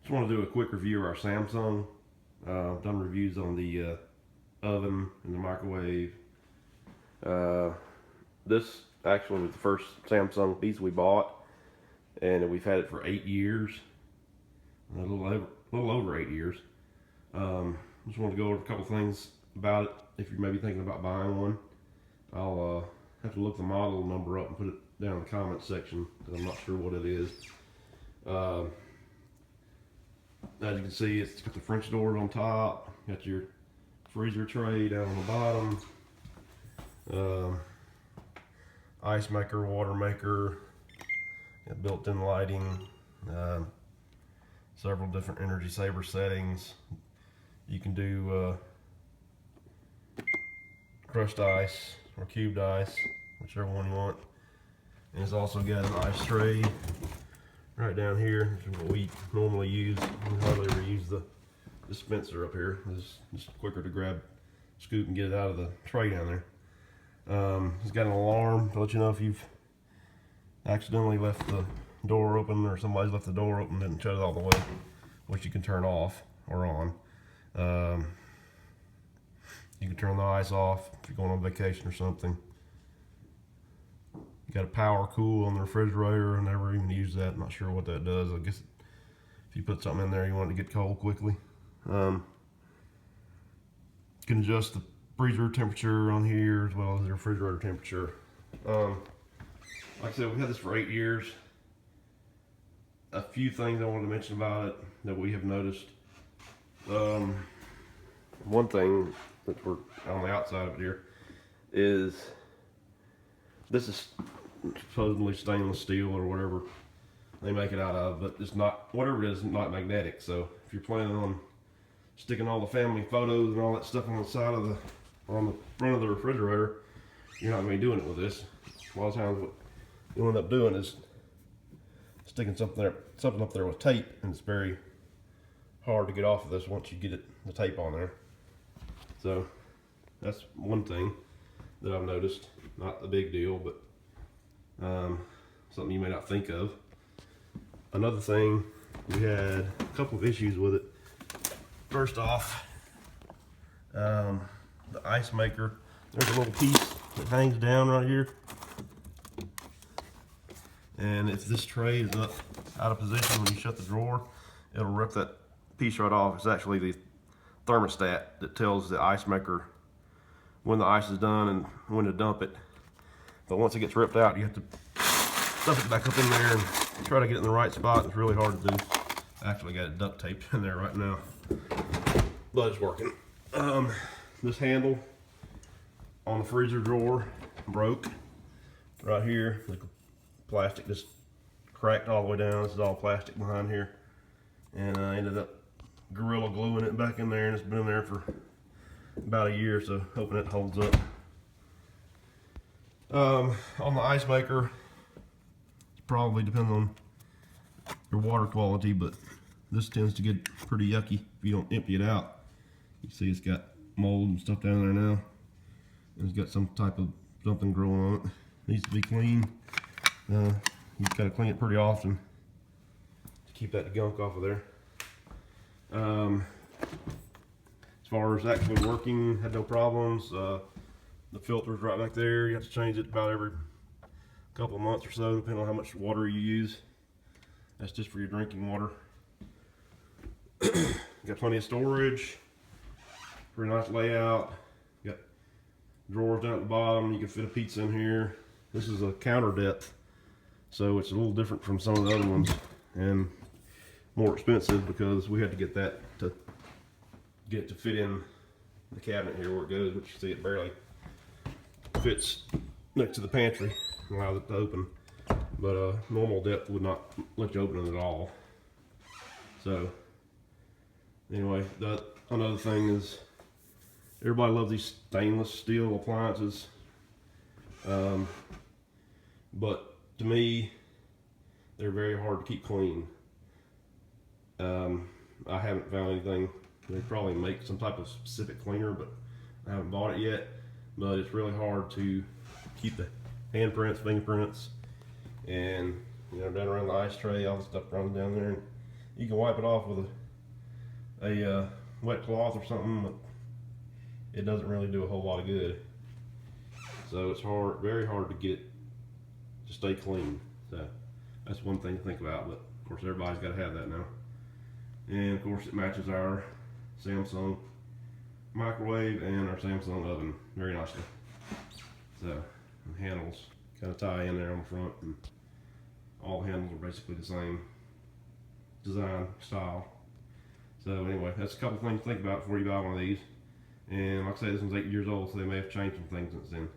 Just want to do a quick review of our Samsung. Done reviews on the oven and the microwave. This actually was the first Samsung piece we bought, and we've had it for 8 years, a little over 8 years. Just want to go over a couple things about it. If you're maybe thinking about buying one, I'll have to look the model number up and put it down in the comments section because I'm not sure what it is. As you can see, it's got the French doors on top, got your freezer tray down on the bottom, ice maker, water maker, got built-in lighting, several different energy saver settings. You can do crushed ice or cubed ice, whichever one you want. And it's also got an ice tray right down here, which is what we normally use. We hardly ever use the dispenser up here. It's just quicker to grab, scoop, and get it out of the tray down there. It's got an alarm to let you know if you've accidentally left the door open or somebody's left the door open and shut it all the way, which you can turn off or on. You can turn the ice off if you're going on vacation or something. You got a power cool on the refrigerator. I never even used that. I'm not sure what that does. I guess if you put something in there you want it to get cold quickly. You can adjust the freezer temperature on here as well as the refrigerator temperature. Like I said, we've had this for 8 years. A few things I wanted to mention about it that we have noticed. One thing that we're on the outside of it here is this is supposedly stainless steel or whatever they make it out of, but it's not, whatever it is, not magnetic. So if you're planning on sticking all the family photos and all that stuff on the side of on the front of the refrigerator, you're not going to be doing it with this. A lot of times what you end up doing is sticking something up there with tape, and it's very hard to get off of this once you get the tape on there. So that's one thing that I've noticed. Not a big deal, but something you may not think of. Another thing, we had a couple of issues with it. First off, the ice maker, there's a little piece that hangs down right here. And if this tray is up out of position when you shut the drawer, it'll rip that piece right off. It's actually the thermostat that tells the ice maker when the ice is done and when to dump it. But once it gets ripped out, you have to stuff it back up in there and try to get it in the right spot. It's really hard to do. I actually got it duct taped in there right now, but it's working. This handle on the freezer drawer broke right here. The plastic just cracked all the way down. This is all plastic behind here, and I ended up Gorilla gluing it back in there, and it's been in there for about a year, so hoping it holds up. On the ice maker, it probably depends on your water quality, but this tends to get pretty yucky if you don't empty it out. You see it's got mold and stuff down there now, and it's got some type of something growing on it. Needs to be cleaned. You gotta clean it pretty often to keep that gunk off of there. As far as actually working, had no problems. The filter's right back there. You have to change it about every couple of months or so, depending on how much water you use. That's just for your drinking water. Got plenty of storage. Pretty nice layout. Got drawers down at the bottom. You can fit a pizza in here. This is a counter depth, so it's a little different from some of the other ones and more expensive because we had to get that to fit in the cabinet here where it goes, which you see it barely fits next to the pantry, allows it to open, but normal depth would not let you open it at all. So anyway, another thing is everybody loves these stainless steel appliances, but to me they're very hard to keep clean. I haven't found anything. They probably make some type of specific cleaner, but I haven't bought it yet. But it's really hard to keep the handprints, fingerprints, and down around the ice tray, all the stuff runs down there. And you can wipe it off with a wet cloth or something, but it doesn't really do a whole lot of good. So it's hard, very hard to get it to stay clean. So that's one thing to think about, but of course everybody's got to have that now. And of course it matches our Samsung microwave and our Samsung oven very nicely. So the handles kind of tie in there on the front, and all the handles are basically the same design style. So anyway, that's a couple things to think about before you buy one of these. And like I say, this one's 8 years old, so they may have changed some things since then.